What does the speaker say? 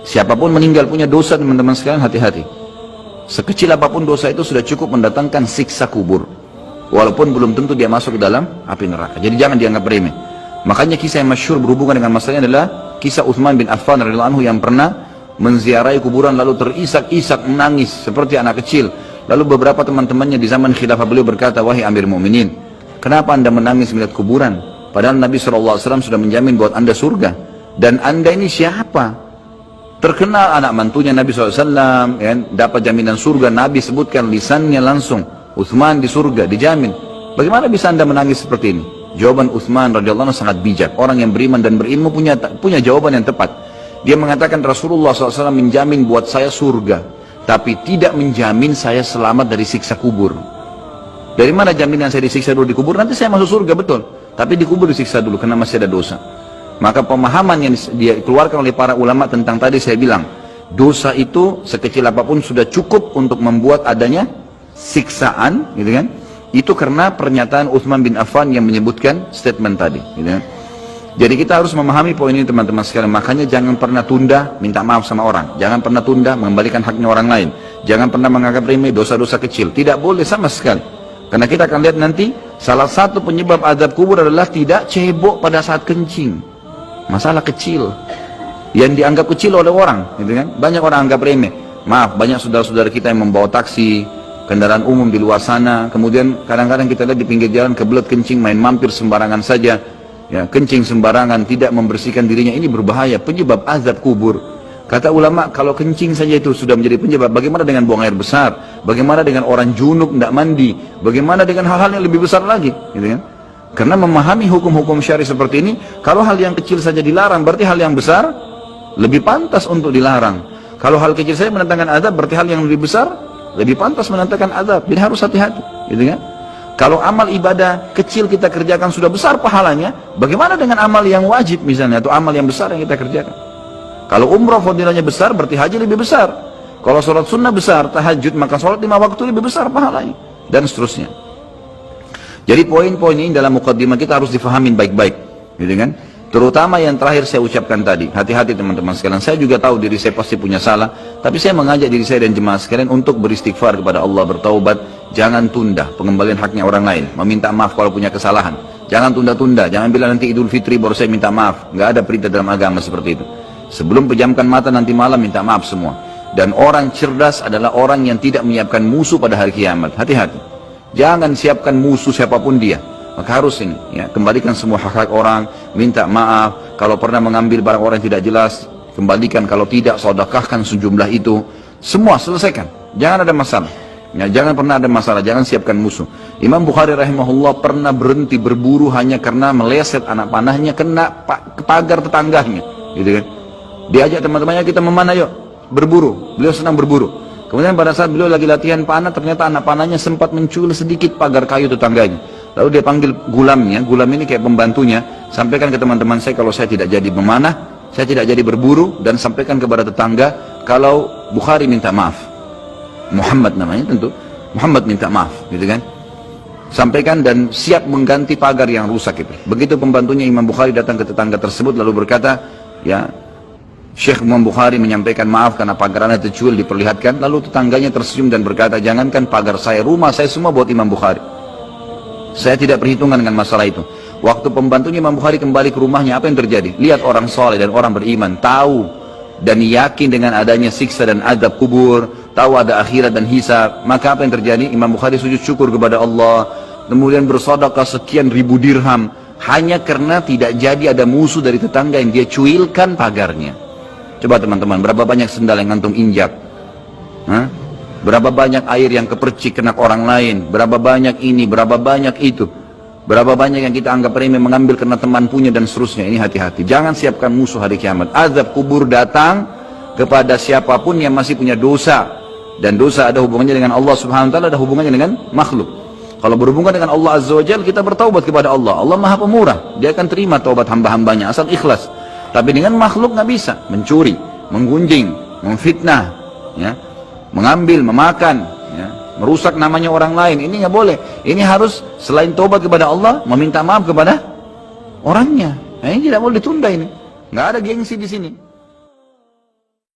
Siapapun meninggal punya dosa, teman-teman sekalian, hati-hati. Sekecil apapun dosa itu sudah cukup mendatangkan siksa kubur. Walaupun belum tentu dia masuk ke dalam api neraka. Jadi jangan dianggap remeh. Makanya kisah yang masyhur berhubungan dengan masalahnya adalah kisah Utsman bin Affan radhiyallahu anhu yang pernah menziarahi kuburan lalu terisak-isak menangis seperti anak kecil. Lalu beberapa teman-temannya di zaman khilafah beliau berkata, "Wahai Amir Mu'minin, kenapa anda menangis melihat kuburan? Padahal Nabi SAW sudah menjamin buat anda surga. Dan anda ini siapa? Terkenal anak mantunya Nabi SAW, ya, dapat jaminan surga. Nabi sebutkan lisannya langsung, Utsman di surga, dijamin. Bagaimana bisa anda menangis seperti ini?" Jawaban Utsman radhiyallahu anhu sangat bijak. Orang yang beriman dan berilmu punya jawaban yang tepat. Dia mengatakan, Rasulullah SAW menjamin buat saya surga, tapi tidak menjamin saya selamat dari siksa kubur. Dari mana jaminan saya disiksa dulu di kubur? Nanti saya masuk surga, betul. Tapi di kubur disiksa dulu karena masih ada dosa. Maka pemahaman yang dikeluarkan oleh para ulama tentang tadi saya bilang, dosa itu sekecil apapun sudah cukup untuk membuat adanya siksaan, gitu kan? Itu karena pernyataan Utsman bin Affan yang menyebutkan statement tadi, gitu kan? Jadi kita harus memahami poin ini, teman-teman sekalian. Makanya jangan pernah tunda minta maaf sama orang. Jangan pernah tunda mengembalikan haknya orang lain. Jangan pernah menganggap remeh dosa-dosa kecil. Tidak boleh sama sekali. Karena kita akan lihat nanti salah satu penyebab azab kubur adalah tidak cebok pada saat kencing. Masalah kecil yang dianggap kecil oleh orang, gitu kan? Banyak orang anggap remeh. Maaf, banyak saudara-saudara kita yang membawa taksi, kendaraan umum di luar sana, kemudian kadang-kadang kita lihat di pinggir jalan kebelet kencing, main mampir sembarangan saja, ya, kencing sembarangan, tidak membersihkan dirinya. Ini berbahaya, penyebab azab kubur. Kata ulama, kalau kencing saja itu sudah menjadi penyebab, bagaimana dengan buang air besar? Bagaimana dengan orang junub tidak mandi? Bagaimana dengan hal-hal yang lebih besar lagi, gitu kan? Karena memahami hukum-hukum syari seperti ini, kalau hal yang kecil saja dilarang, berarti hal yang besar lebih pantas untuk dilarang. Kalau hal kecil saja mendatangkan azab, berarti hal yang lebih besar lebih pantas mendatangkan azab. Jadi harus hati-hati, gitu kan? Kalau amal ibadah kecil kita kerjakan sudah besar pahalanya, bagaimana dengan amal yang wajib misalnya, atau amal yang besar yang kita kerjakan? Kalau umrah fadilahnya besar, berarti haji lebih besar. Kalau sholat sunnah besar, tahajud, maka sholat 5 waktu lebih besar pahalanya, dan seterusnya. Jadi poin-poin ini dalam mukaddimah kita harus difahamin baik-baik, gitu kan? Terutama yang terakhir saya ucapkan tadi, hati-hati teman-teman sekalian. Saya juga tahu diri saya pasti punya salah, tapi saya mengajak diri saya dan jemaah sekalian untuk beristighfar kepada Allah, bertaubat. Jangan tunda pengembalian haknya orang lain, meminta maaf kalau punya kesalahan. Jangan tunda-tunda, jangan bilang nanti Idul Fitri baru saya minta maaf. Nggak ada perintah dalam agama seperti itu. Sebelum pejamkan mata nanti malam minta maaf semua. Dan orang cerdas adalah orang yang tidak menyiapkan musuh pada hari kiamat. Hati-hati. Jangan siapkan musuh siapapun dia. Maka harus ini, ya, kembalikan semua hak-hak orang, minta maaf. Kalau pernah mengambil barang orang yang tidak jelas, kembalikan. Kalau tidak, sedekahkan sejumlah itu. Semua selesaikan. Jangan ada masalah. Ya, jangan pernah ada masalah. Jangan siapkan musuh. Imam Bukhari rahimahullah pernah berhenti berburu hanya karena meleset anak panahnya kena pagar tetangganya, gitu kan? Diajak teman-temannya, kita memana yuk berburu. Beliau senang berburu. Kemudian pada saat beliau lagi latihan panah, ternyata anak panahnya sempat mencul sedikit pagar kayu tetangganya. Lalu dia panggil gulamnya, gulam ini kayak pembantunya, sampaikan ke teman-teman saya kalau saya tidak jadi memanah, saya tidak jadi berburu, dan sampaikan kepada tetangga kalau Bukhari minta maaf. Muhammad namanya tentu, Muhammad minta maaf, gitu kan? Sampaikan dan siap mengganti pagar yang rusak itu. Begitu pembantunya Imam Bukhari datang ke tetangga tersebut lalu berkata, ya, Syekh Imam Bukhari menyampaikan maaf karena pagar Anda tercuil, diperlihatkan. Lalu tetangganya tersenyum dan berkata, jangankan pagar saya, rumah saya semua buat Imam Bukhari. Saya tidak perhitungan dengan masalah itu. Waktu pembantunya Imam Bukhari kembali ke rumahnya, apa yang terjadi? Lihat orang soleh dan orang beriman, tahu dan yakin dengan adanya siksa dan azab kubur, tahu ada akhirat dan hisab. Maka apa yang terjadi? Imam Bukhari sujud syukur kepada Allah, kemudian bersedekah sekian ribu dirham, hanya karena tidak jadi ada musuh dari tetangga yang dia cuilkan pagarnya. Coba teman-teman, berapa banyak sendal yang ngantung injak? Hah? Berapa banyak air yang kepercik kena orang lain? Berapa banyak ini, berapa banyak itu? Berapa banyak yang kita anggap remeh mengambil karena teman punya dan seterusnya. Ini hati-hati. Jangan siapkan musuh hari kiamat. Azab kubur datang kepada siapapun yang masih punya dosa. Dan dosa ada hubungannya dengan Allah Subhanahu wa taala, ada hubungannya dengan makhluk. Kalau berhubungan dengan Allah Azza wa Jalla, kita bertaubat kepada Allah. Allah Maha Pemurah. Dia akan terima taubat hamba-hambanya asal ikhlas. Tapi dengan makhluk nggak bisa, mencuri, menggunjing, memfitnah, ya, mengambil, memakan, ya, merusak namanya orang lain. Ini nggak boleh. Ini harus selain taubat kepada Allah, meminta maaf kepada orangnya. Nah, ini tidak boleh ditunda ini. Nggak ada gengsi di sini.